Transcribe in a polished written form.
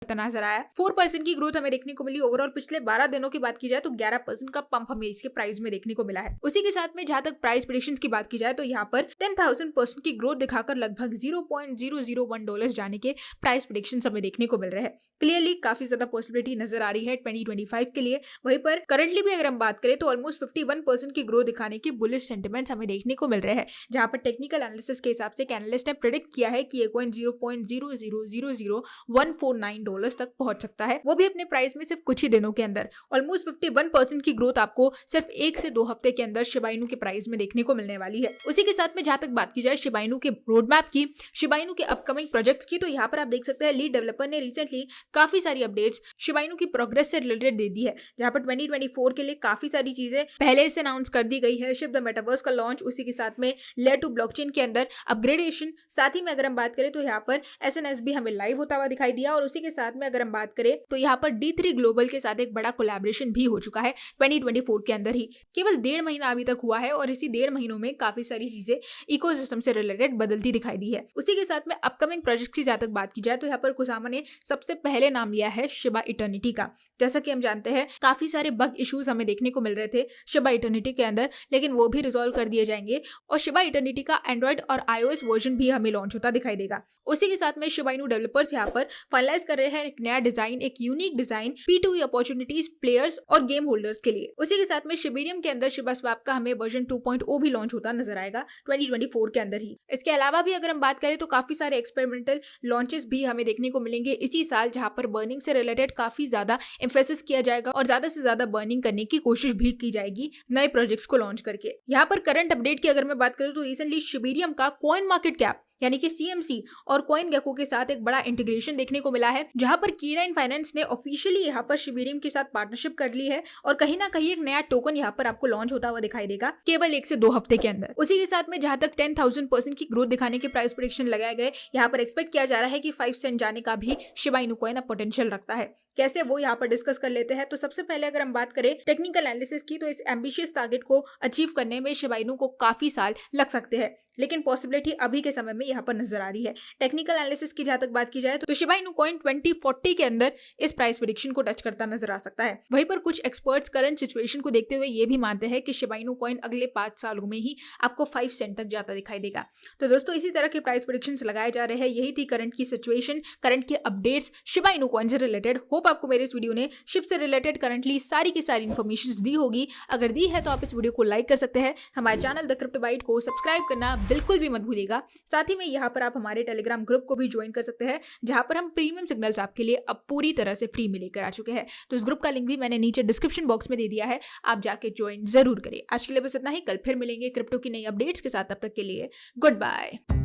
चलता नजर आया। 4% की ग्रोथ हमें देखने को मिली। ओवरऑल पिछले 12 दिनों की बात की जाए तो 11% का पंप हमें इसके प्राइस में देखने को मिला है। उसी के साथ में जहां तक प्राइस प्रेडिक्शंस की बात की जाए तो यहाँ पर 10,000% की ग्रोथ दिखाकर लगभग $0.001 जाने के प्राइस प्रेडिक्शंस हमें देखने को मिल रहे हैं। क्लियरली काफी ज्यादा पॉसिबिलिटी नजर आ रही है 2025 के लिए। वहीं पर करंटली भी अगर हम बात करें तो ऑलमोस्ट 51% की ग्रोथ दिखाने की बुलिश सेंटिमेंट्स हमें देखने को मिल रहे हैं, जहां पर टेक्निकल एनालिसिस के हिसाब से एक एनालिस्ट ने प्रेडिक्ट किया है कि ये कॉइन $0.0000149 तक पहुंच सकता है, वो भी अपने प्राइस में सिर्फ कुछ ही दिनों के अंदर। ऑलमोस्ट 51% की ग्रोथ आपको सिर्फ 1 से 2 हफ्ते के अंदर शिबा इनू के प्राइस में देखने को मिलने वाली है। उसी के साथ में जहां तक बात की जाए शिबा इनू के रोड मैप की, शिबा इनू के अपकमिंग प्रोजेक्ट्स की, तो यहाँ पर आप देख सकते हैं लीड डेवलपर ने रिसेंटली काफी सारी अपडेट्स शिबा इनू की प्रोग्रेस से रिलेटेड दे दी है, जहां पर 2024 के लिए काफी सारी चीजें पहले से अनाउंस कर दी गई है। शिप द मेटावर्स का लॉन्च, उसी के साथ में लेयर 2 ब्लॉकचेन के अंदर अपग्रेडेशन, साथ ही में अगर हम बात करें तो यहाँ पर एसएनएस भी हमें लाइव होता हुआ दिखाई दिया। और उसी के साथ में अगर हम बात करें तो यहाँ पर D3 ग्लोबल के साथ एक बड़ा कोलैबोरेशन भी हो चुका है 2024 के अंदर ही। केवल 1.5 महीना अभी तक हुआ है और इसी 1.5 महीनों में काफी सारी चीजें इकोसिस्टम से रिलेटेड बदलती दिखाई दी है। उसी के साथ में अपकमिंग प्रोजेक्ट की जहां तक बात की जाए तो यहाँ पर कुसामा ने सबसे पहले नाम लिया है शिबा इटर्निटी का। जैसा कि हम जानते हैं काफी सारे बग इश्यूज हमें देखने को मिल रहे थे शिबा इटर्निटी के अंदर, लेकिन वो भी रिजॉल्व कर दिए जाएंगे और शिबा इटर्निटी का एंड्रॉइड और iOS वर्जन भी हमें लॉन्च होता दिखाई देगा। उसी के साथ में शिबा इनू डेवलपर्स यहाँ पर फाइनलाइज कर रहे हैं एक नया डिजाइन, एक unique design P2E opportunities players और गेम होल्डर्स के लिए। उसी के साथ में शिबेरियम के अंदर शिबा स्वैप का हमें वर्जन 2.0 भी लॉन्च होता नजर आएगा 2024 के अंदर ही। इसके अलावा भी अगर हम बात करें तो काफी सारे एक्सपेरिमेंटल लॉन्चेस भी हमें देखने को मिलेंगे इसी साल, जहां पर बर्निंग से रिलेटेड काफी ज्यादा एम्फेसिस किया जाएगा और ज्यादा से ज्यादा बर्निंग करने की कोशिश भी की जाएगी नए प्रोजेक्ट्स को लॉन्च करके। यहाँ पर करंट अपडेट की अगर मैं बात करूं तो रिसेंटली शिबेरियम का कॉइन मार्केट कैप यानी कि CMC और कॉइन गेको के साथ एक बड़ा इंटीग्रेशन देखने को मिला है, जहां पर Key9 फाइनेंस ने ऑफिशियली यहाँ पर शिबेरियम के साथ पार्टनरशिप कर ली है और कहीं ना कहीं एक नया टोकन यहाँ पर आपको लॉन्च होता हुआ दिखाई देगा केवल 1 से 2 हफ्ते के अंदर। उसी के साथ में जहां तक 10,000% की ग्रोथ दिखाने के प्राइस प्रेडिक्शन लगाए गए, यहाँ पर एक्सपेक्ट किया जा रहा है कि 5 सेंट जाने का भी शिबा इनू कॉइन पोटेंशियल रखता है। कैसे वो यहाँ पर डिस्कस कर लेते हैं। तो सबसे पहले अगर हम बात करें टेक्निकल एनालिसिस की, तो इस एम्बिशियस टारगेट को अचीव करने में शिबा इनू को काफी साल लग सकते हैं, लेकिन पॉसिबिलिटी अभी के समय में यहाँ पर नजर आ रही है। टेक्निकल एनालिसिस की जहां तक बात की जाए तो शिबा इनू कॉइन 2040 के अंदर इस प्राइस प्रेडिक्शन को टच करता नजर आ सकता है। वहीं पर कुछ एक्सपर्ट्स करंट सिचुएशन को देखते हुए ये भी मानते हैं कि शिबा इनू कॉइन अगले 5 सालों में ही आपको 5 सेंट तक जाता दिखाई देगा। तो दोस्तों इसी तरह के प्राइस प्रेडिक्शंस लगाए जा रहे हैं। यही थी करंट की सिचुएशन, करंट के अपडेट्स शिबा इनू कॉइन से रिलेटेड। होप आपको मेरे इस वीडियो ने शिप से रिलेटेड करंटली सारी की सारी इन्फॉर्मेशन दी होगी। अगर दी है तो आप इस वीडियो को लाइक कर सकते हैं। हमारे चैनल द क्रिप्टो बाइट को सब्सक्राइब करना बिल्कुल भी मत भूलिएगा। साथ ही में यहाँ पर आप हमारे टेलीग्राम ग्रुप को भी ज्वाइन कर सकते हैं, जहां पर हम प्रीमियम सिग्नल्स आपके लिए अब पूरी तरह से फ्री में लेकर आ चुके हैं। तो इस ग्रुप का लिंक भी मैंने नीचे डिस्क्रिप्शन बॉक्स में दे दिया है, आप जाके ज्वाइन जरूर करें। आज के लिए बस इतना ही, कल फिर मिलेंगे क्रिप्टो की नई अपडेट्स के साथ। तब तक के लिए गुड बाय।